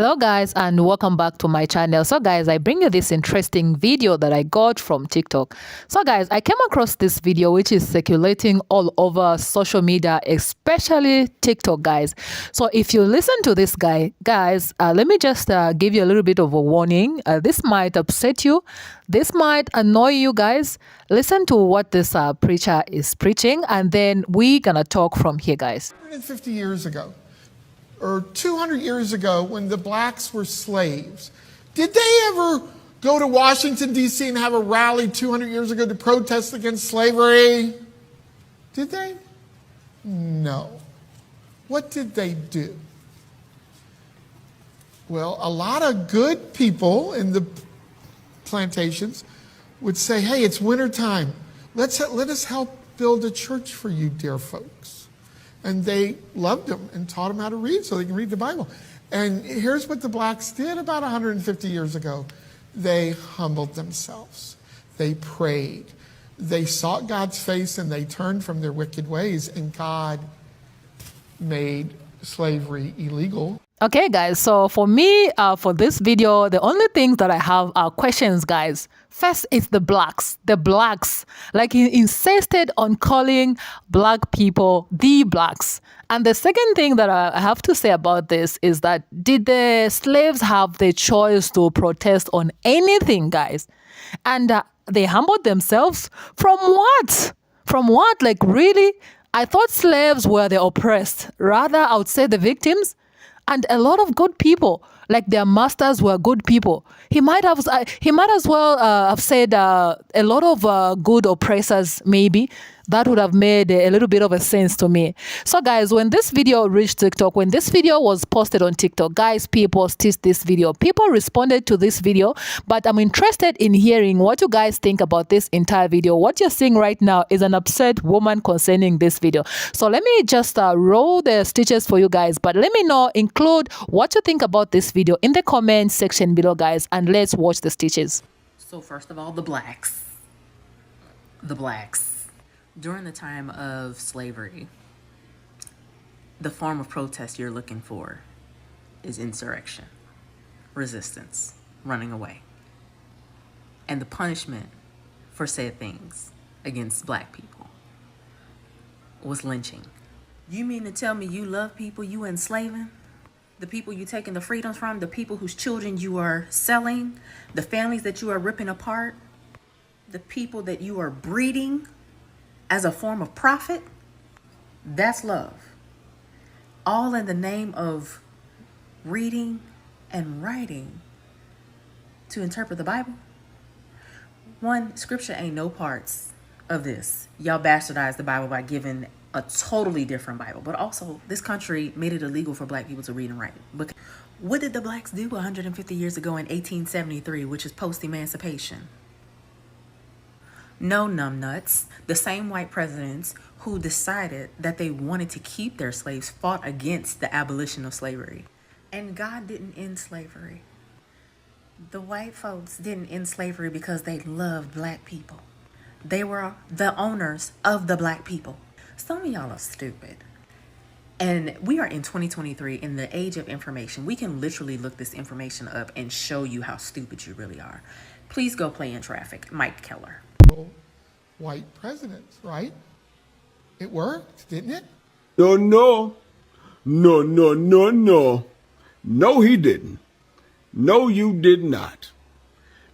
Hello guys and welcome back to my channel. So guys, I bring you this interesting video that I got from TikTok. So guys, I came across this video which is circulating all over social media, especially TikTok guys. So if you listen to this guys, let me just give you a little bit of a warning. This might upset you. This might annoy you guys. Listen to what this preacher is preaching and then we're gonna talk from here guys. 150 years ago, or 200 years ago when the blacks were slaves, did they ever go to Washington, D.C. and have a rally 200 years ago to protest against slavery? Did they? No. What did they do? Well, a lot of good people in the plantations would say, hey, it's wintertime. Let us help build a church for you, dear folks. And they loved them and taught them how to read so they can read the Bible. And here's what the blacks did about 150 years ago. They humbled themselves. They prayed. They sought God's face and they turned from their wicked ways. And God made slavery illegal. Okay guys, so for me, for this video, the only things that I have are questions guys. First is the blacks. Like he insisted on calling black people the blacks. And the second thing that I have to say about this is that did the slaves have the choice to protest on anything guys? And they humbled themselves from what? From what? Like really? I thought slaves were the oppressed. Rather, I would say the victims. And a lot of good people, like their masters were good people. He might as well have said a lot of good oppressors, maybe. That would have made a little bit of a sense to me. So guys, when this video reached TikTok, when this video was posted on TikTok, guys, people stitched this video. People responded to this video, but I'm interested in hearing what you guys think about this entire video. What you're seeing right now is an upset woman concerning this video. So let me just roll the stitches for you guys, but let me know, include what you think about this video in the comment section below, guys, and let's watch the stitches. So first of all, the blacks. During the time of slavery, the form of protest you're looking for is insurrection, resistance, running away. And the punishment for said things against black people was lynching. You mean to tell me you love people you enslaving? The people you taking the freedoms from, the people whose children you are selling, the families that you are ripping apart, the people that you are breeding as a form of profit? That's love. All in the name of reading and writing to interpret the Bible. One, scripture ain't no parts of this. Y'all bastardized the Bible by giving a totally different Bible. But also, this country made it illegal for black people to read and write. But what did the blacks do 150 years ago in 1873, which is post-emancipation? No, numbnuts. The same white presidents who decided that they wanted to keep their slaves fought against the abolition of slavery. And God didn't end slavery. The white folks didn't end slavery because they loved black people. They were the owners of the black people. Some of y'all are stupid. And we are in 2023 in the age of information. We can literally look this information up and show you how stupid you really are. Please go play in traffic. Mike Keller. White presidents, right? It worked, didn't it? No, he didn't. No, you did not.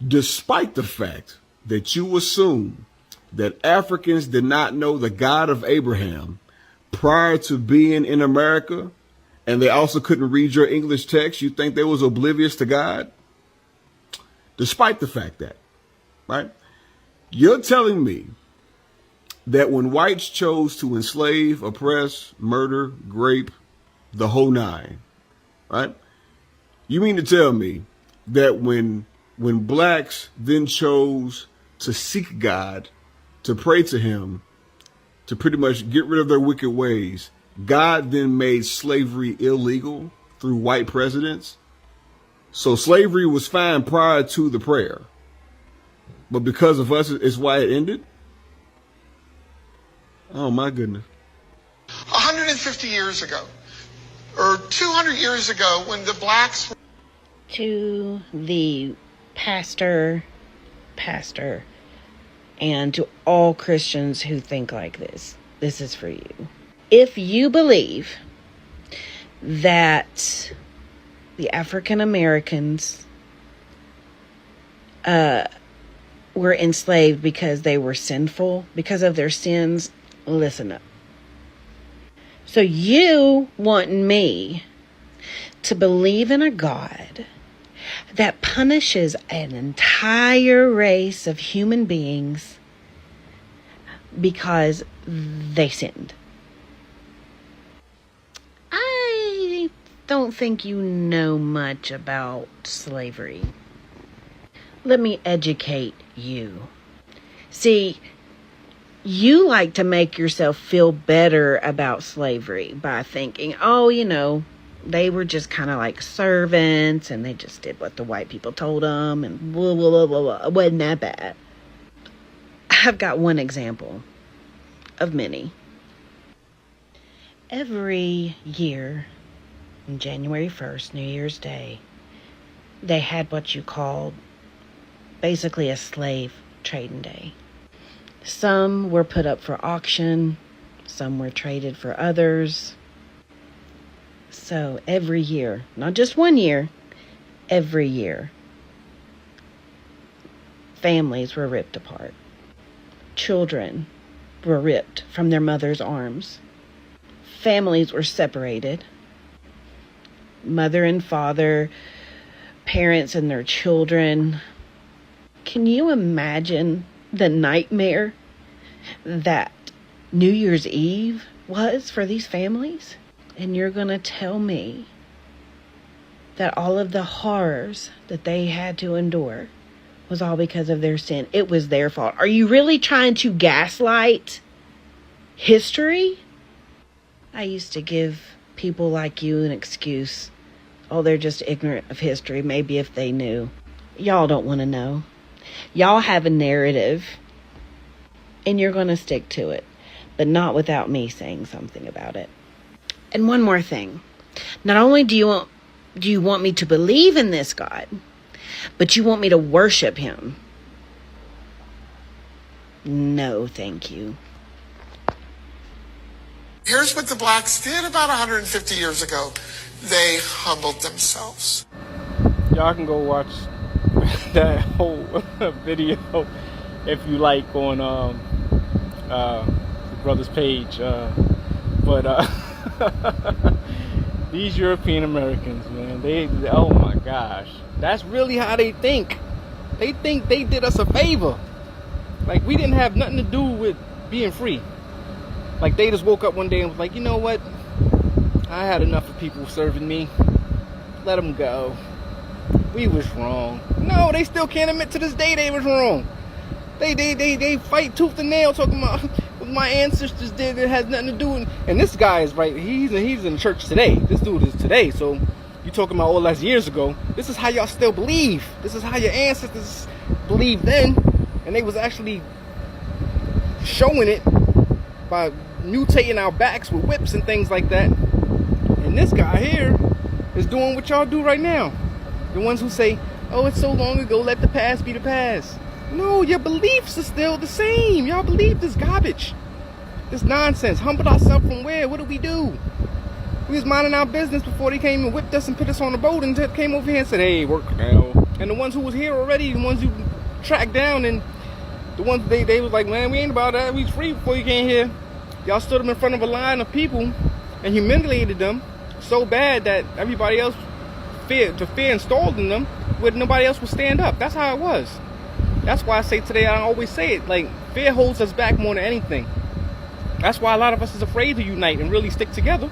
Despite the fact that you assume that Africans did not know the God of Abraham prior to being in America, and they also couldn't read your English text, you think they was oblivious to God? Despite the fact that, right? You're telling me that when whites chose to enslave, oppress, murder, rape, the whole nine, right? You mean to tell me that when blacks then chose to seek God, to pray to him, to pretty much get rid of their wicked ways, God then made slavery illegal through white presidents? So slavery was fine prior to the prayer, but because of us, it's why it ended? Oh, my goodness. 150 years ago, or 200 years ago when the blacks To the pastor, and to all Christians who think like this is for you. If you believe that the African Americans were enslaved because they were sinful, because of their sins, listen up. So you want me to believe in a God that punishes an entire race of human beings because they sinned? I don't think you know much about slavery. Let me educate you. See, you like to make yourself feel better about slavery by thinking, oh, they were just kind of like servants and they just did what the white people told them and blah, blah, blah, blah, blah. It wasn't that bad. I've got one example of many. Every year on January 1st, New Year's Day, they had what you called basically a slave trading day. Some were put up for auction, some were traded for others. So every year, not just 1 year, every year, families were ripped apart. Children were ripped from their mother's arms. Families were separated. Mother and father, parents and their children. Can you imagine the nightmare that New Year's Eve was for these families? And you're going to tell me that all of the horrors that they had to endure was all because of their sin? It was their fault. Are you really trying to gaslight history? I used to give people like you an excuse. Oh, they're just ignorant of history. Maybe if they knew. Y'all don't want to know. Y'all have a narrative, and you're going to stick to it, but not without me saying something about it. And one more thing. Not only do you want me to believe in this God, but you want me to worship him. No, thank you. Here's what the blacks did about 150 years ago. They humbled themselves. Y'all can go watch that whole video if you like on the brother's page. But these European Americans, man, they oh my gosh, that's really how they think. They think they did us a favor. Like we didn't have nothing to do with being free. Like they just woke up one day and was like, you know what? I had enough of people serving me. Let them go. We was wrong. No, they still can't admit to this day they was wrong. They fight tooth and nail talking about what my ancestors did. It has nothing to do with. And this guy is right. He's in church today. This dude is today. So you talking about all that's years ago. This is how y'all still believe. This is how your ancestors believed then, and they was actually showing it by mutating our backs with whips and things like that. And this guy here is doing what y'all do right now. The ones who say, oh, it's so long ago, let the past be the past. No, your beliefs are still the same. Y'all believe this garbage. This nonsense. Humbled ourselves from where? What did we do? We was minding our business before they came and whipped us and put us on the boat and came over here and said, hey, work now. And the ones who was here already, the ones who tracked down, and the ones they was like, man, we ain't about that. We was free before you came here. Y'all stood them in front of a line of people and humiliated them so bad that everybody else fear installed in them where nobody else would stand up. That's how it was. That's why I say today, I always say it, like fear holds us back more than anything. That's why a lot of us is afraid to unite and really stick together,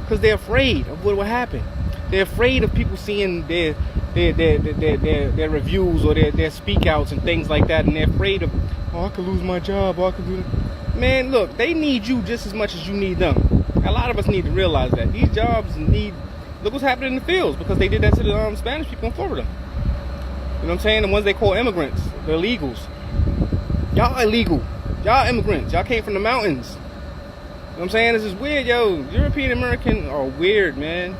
because they're afraid of what will happen. They're afraid of people seeing their reviews or their speak outs and things like that, and they're afraid of, oh, I could lose my job, or I could do that. Man, look, they need you just as much as you need them. A lot of us need to realize that these jobs need. Look what's happening in the fields, because they did that to the Spanish people in Florida. You know what I'm saying? The ones they call immigrants, the illegals. Y'all illegal. Y'all immigrants. Y'all came from the mountains. You know what I'm saying? This is weird, yo. European American are weird, man.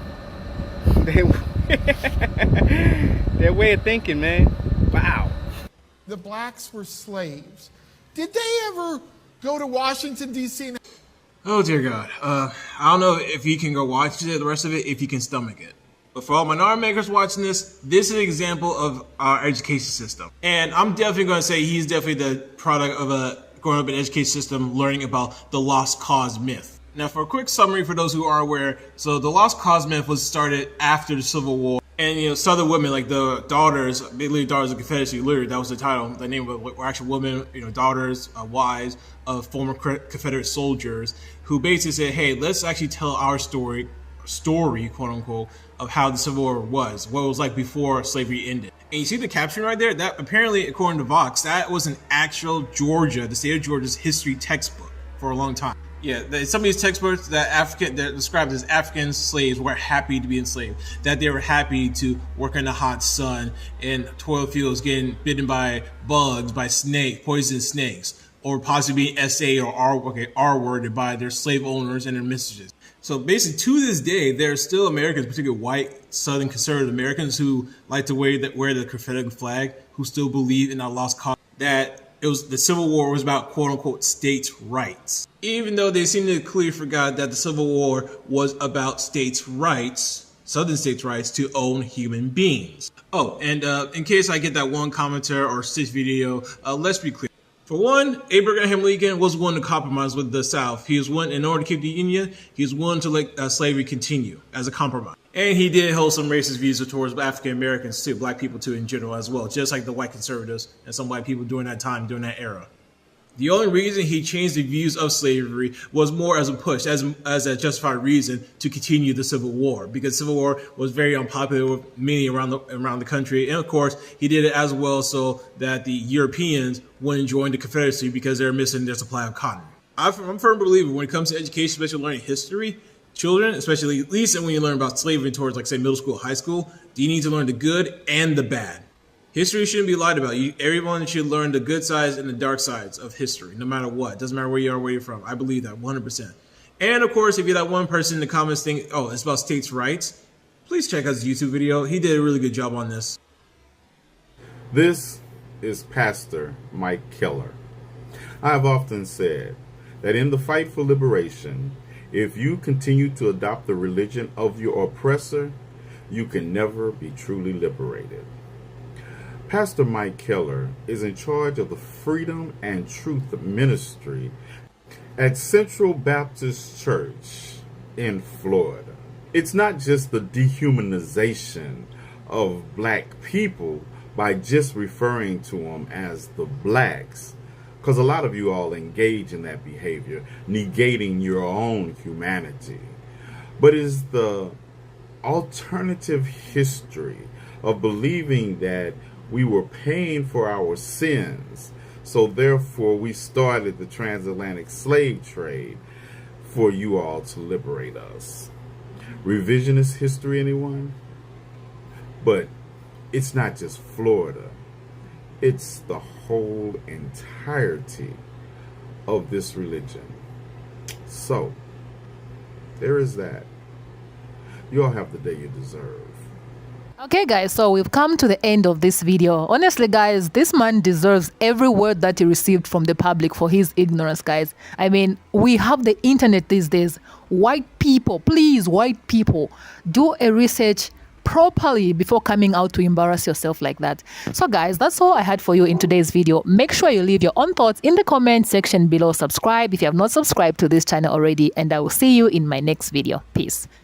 Their way of thinking, man. Wow. The blacks were slaves. Did they ever go to Washington, D.C.? Oh dear God. I don't know if you can go watch it, the rest of it, if you can stomach it. But for all minority makers watching this is an example of our education system. And I'm definitely going to say he's definitely the product of a growing up in an education system, learning about the lost cause myth. Now, for a quick summary for those who are aware, so the lost cause myth was started after the Civil War. And, Southern women, like the daughters, basically daughters of Confederacy, literally, that was the title. The name of were actual women, daughters, wives of former Confederate soldiers who basically said, hey, let's actually tell our story, quote unquote, of how the Civil War was, what it was like before slavery ended. And you see the caption right there? That apparently, according to Vox, that was an actual the state of Georgia's history textbook for a long time. Yeah, some of these textbooks that described as African slaves were happy to be enslaved, that they were happy to work in the hot sun in toil fields, getting bitten by bugs, by poisonous snakes, or possibly being SA or R-worded by their slave owners and their mistresses. So basically, to this day, there are still Americans, particularly white Southern conservative Americans, who like to wear the Confederate flag, who still believe in our lost cause, that the Civil War was about quote unquote states' rights. Even though they seem to clearly forgot that the Civil War was about states' rights, Southern states' rights to own human beings. Oh, and in case I get that one commenter or stitch video, let's be clear. For one, Abraham Lincoln was willing to compromise with the South. He was willing, in order to keep the Union, he was willing to let slavery continue as a compromise. And he did hold some racist views towards African Americans too, black people too in general as well, just like the white conservatives and some white people during that time, during that era. The only reason he changed the views of slavery was more as a push, as a justified reason to continue the Civil War, because Civil War was very unpopular with many around the country. And of course, he did it as well so that the Europeans wouldn't join the Confederacy because they're missing their supply of cotton. I'm a firm believer when it comes to education, especially learning history, children, especially at least when you learn about slavery towards, like, say, middle school, high school, you need to learn the good and the bad. History shouldn't be lied about. Everyone should learn the good sides and the dark sides of history, no matter what. Doesn't matter where you are, where you're from. I believe that 100%. And of course, if you're that one person in the comments think, oh, it's about states' rights, please check out his YouTube video. He did a really good job on this. This is Pastor Mike Keller. I have often said that in the fight for liberation, if you continue to adopt the religion of your oppressor, you can never be truly liberated. Pastor Mike Keller is in charge of the Freedom and Truth Ministry at Central Baptist Church in Florida. It's not just the dehumanization of black people by just referring to them as the blacks, because a lot of you all engage in that behavior, negating your own humanity. But it's the alternative history of believing that we were paying for our sins, so therefore we started the transatlantic slave trade for you all to liberate us. Revisionist history, anyone? But it's not just Florida. It's the whole entirety of this religion. So, there is that. You all have the day you deserve. Okay guys, so we've come to the end of this video. Honestly guys, this man deserves every word that he received from the public for his ignorance, guys. I mean, we have the internet these days. White people, please, white people, do a research properly before coming out to embarrass yourself like that. So guys, that's all I had for you in today's video. Make sure you leave your own thoughts in the comment section below. Subscribe if you have not subscribed to this channel already, and I will see you in my next video. Peace.